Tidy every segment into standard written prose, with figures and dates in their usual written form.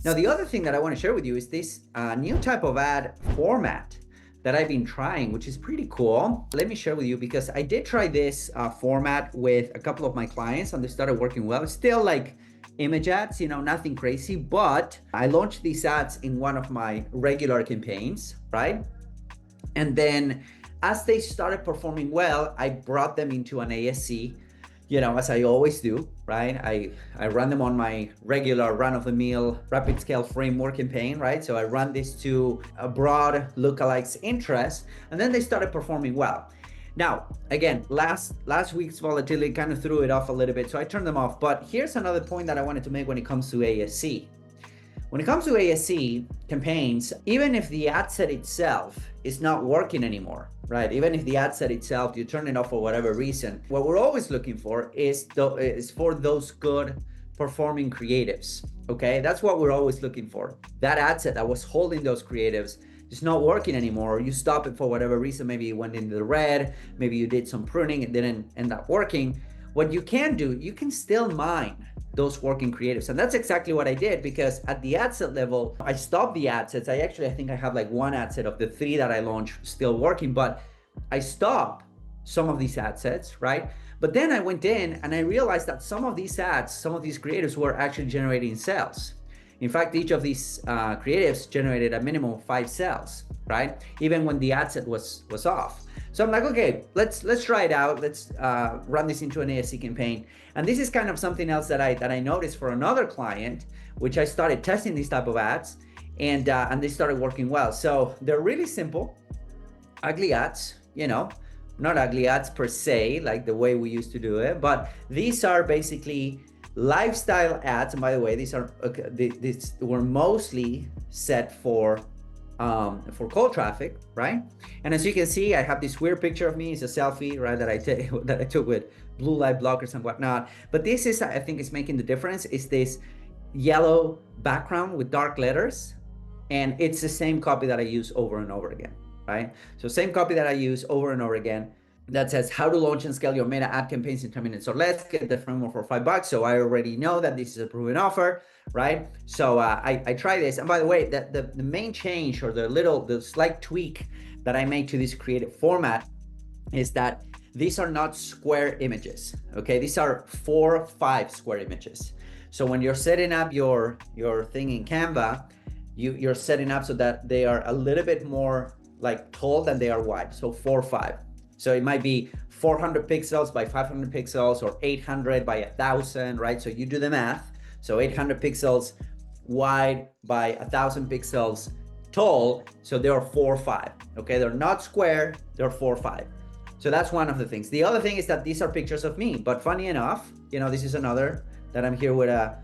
Now, the other thing that I want to share with you is this new type of ad format that I've been trying, which is pretty cool. Let me share with you because I did try this format with a couple of my clients and they started working well. It's still like image ads, nothing crazy, but I launched these ads in one of my regular campaigns, right? And then as they started performing well, I brought them into an ASC, as I always do, right? I run them on my regular run-of-the-mill rapid scale framework campaign, right? So I run this to a broad lookalikes interest, and then they started performing well. Now, again, last week's volatility kind of threw it off a little bit, so I turned them off. But here's another point that I wanted to make when it comes to ASC. When it comes to ASC campaigns, even if the ad set itself is not working anymore, right? Even if the ad set itself, you turn it off for whatever reason, what we're always looking for is for those good performing creatives, okay? That's what we're always looking for. That ad set that was holding those creatives is not working anymore. You stop it for whatever reason. Maybe it went into the red, maybe you did some pruning, it didn't end up working. What you can do, you can still mine those working creatives. And that's exactly what I did, because at the ad set level, I stopped the ad sets. I think I have like one ad set of the 3 that I launched still working, but I stopped some of these ad sets, right? But then I went in and I realized that some of these ads, some of these creatives were actually generating sales. In fact, each of these creatives generated a minimum of 5 sales, right? Even when the ad set was off. So I'm like, okay, let's try it out. Let's run this into an ASC campaign. And this is kind of something else that I noticed for another client, which I started testing these type of ads, and they started working well. So they're really simple, ugly ads, not ugly ads per se, like the way we used to do it, but these are basically lifestyle ads. And by the way, these were mostly set for cold traffic, right? And as you can see, I have this weird picture of me. It's a selfie, right, that I took with blue light blockers and whatnot. But this is, I think, is making the difference. Is this yellow background with dark letters, and it's the same copy that I use over and over again, right? So same copy that I use over and over again that says how to launch and scale your meta ad campaigns in 10 minutes or less. Get the framework for $5. So I already know that this is a proven offer, right? So I try this. And by the way, the main change, or the slight tweak that I made to this creative format is that these are not square images, okay? These are 4 or 5 square images. So when you're setting up your thing in Canva, you're setting up so that they are a little bit more like tall than they are wide. So 4 or 5. So it might be 400 pixels by 500 pixels, or 800 by 1000, right? So you do the math. So 800 pixels wide by 1000 pixels tall. So they are 4 or 5, okay? They're not square, they're 4 or 5. So that's one of the things. The other thing is that these are pictures of me, but funny enough, this is another that I'm here with a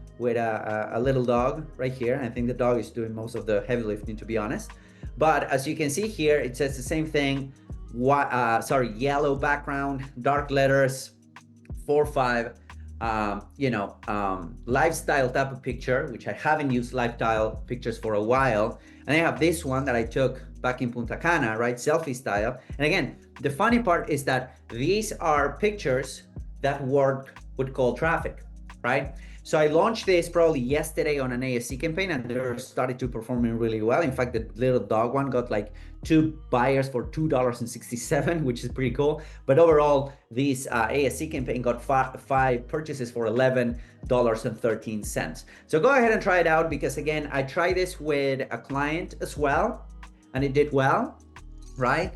little dog right here. I think the dog is doing most of the heavy lifting, to be honest. But as you can see here, it says the same thing. Yellow background, dark letters, 4 or 5, lifestyle type of picture, which I haven't used lifestyle pictures for a while. And I have this one that I took back in Punta Cana, right? Selfie style. And again, the funny part is that these are pictures that work with cold traffic, right? So I launched this probably yesterday on an ASC campaign, and they're started to performing really well. In fact, the little dog one got like 2 buyers for $2.67, which is pretty cool. But overall, this ASC campaign got 5 purchases for $11.13. So go ahead and try it out, because again, I tried this with a client as well, and it did well, right?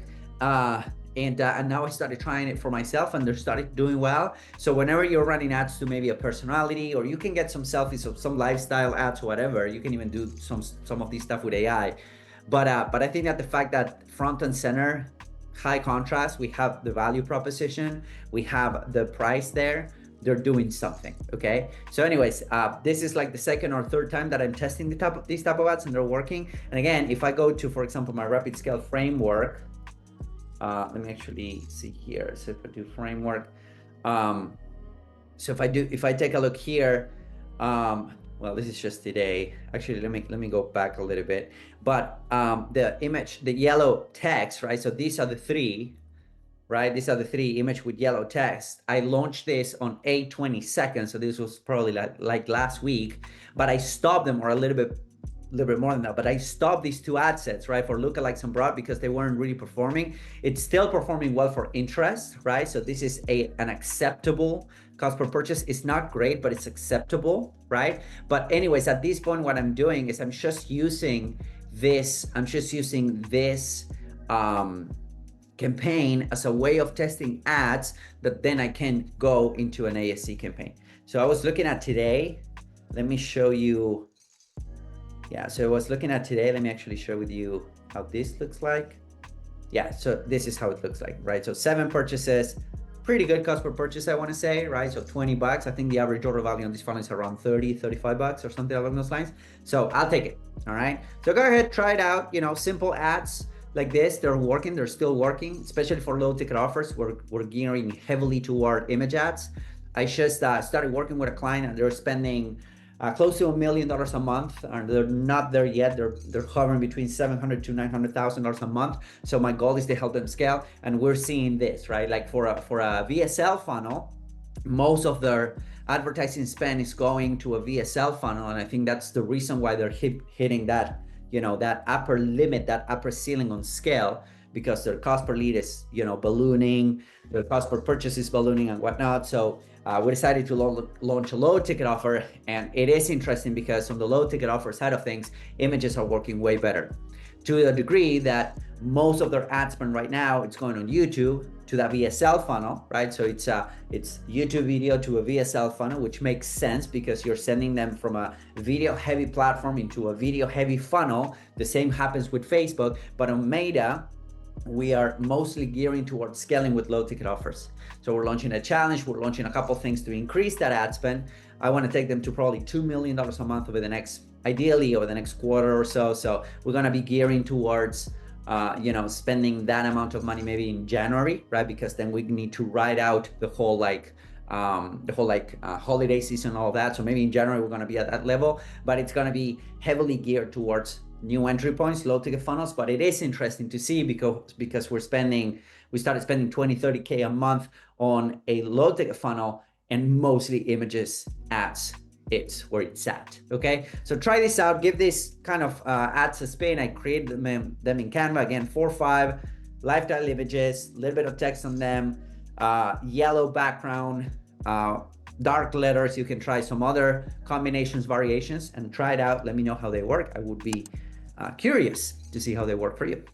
And now I started trying it for myself, and they started doing well. So whenever you're running ads to maybe a personality, or you can get some selfies of some lifestyle ads, whatever, you can even do some of these stuff with AI. But I think that the fact that front and center, high contrast, we have the value proposition, we have the price there, they're doing something, okay? So anyways, this is like the second or third time that I'm testing these type of ads, and they're working. And again, if I go to, for example, my rapid scale framework, let me actually see here. So if I do framework, so if I take a look here, well, this is just today. Actually, let me go back a little bit. But the image, the yellow text, right? So these are the 3, right? These are the 3 image with yellow text. I launched this on 8/22. So this was probably like last week, but I stopped them, or a little bit little bit more than that, but I stopped these two ad sets, right, for lookalikes and broad because they weren't really performing. It's still performing well for interest, right? So this is an acceptable cost per purchase. It's not great, but it's acceptable, right? But anyways, at this point, what I'm doing is I'm just using this campaign as a way of testing ads that then I can go into an ASC campaign. So I was looking at today. Let me show you. Yeah, so I was looking at today. Let me actually share with you how this looks like. Yeah, so this is how it looks like, right? So 7 purchases, pretty good cost per purchase, I want to say, right? So $20. I think the average order value on this funnel is around 30, $35 or something along those lines. So I'll take it, all right? So go ahead, try it out. You know, simple ads like this, they're working, they're still working, especially for low ticket offers. We're gearing heavily toward image ads. I just started working with a client and they're spending close to $1 million a month, and they're not there yet. They're hovering between $700,000 to $900,000 a month. So my goal is to help them scale, and we're seeing this, right? Like for a VSL funnel, most of their advertising spend is going to a VSL funnel, and I think that's the reason why they're hitting that, you know, that upper limit, that upper ceiling on scale, because their cost per lead is, you know, ballooning, their cost per purchase is ballooning and whatnot. So we decided to launch a low ticket offer, and it is interesting because on the low ticket offer side of things, images are working way better, to the degree that most of their ad spend right now, it's going on YouTube to that VSL funnel, right? So it's YouTube video to a VSL funnel, which makes sense because you're sending them from a video heavy platform into a video heavy funnel. The same happens with Facebook, but on Meta, we are mostly gearing towards scaling with low ticket offers. So we're launching a challenge. We're launching a couple things to increase that ad spend. I want to take them to probably $2 million a month ideally over the next quarter or so. So we're going to be gearing towards, you know, spending that amount of money maybe in January, right? Because then we need to ride out the whole holiday season, all that. So maybe in January, we're going to be at that level, but it's going to be heavily geared towards new entry points, low ticket funnels. But it is interesting to see because we started spending 20, 30K a month on a low ticket funnel, and mostly images ads. It's where it's at. Okay, so try this out, give this kind of ads a spin. I created them in Canva, again, 4 or 5 lifestyle images, a little bit of text on them, yellow background, dark letters. You can try some other combinations, variations, and try it out. Let me know how they work. I would be curious to see how they work for you.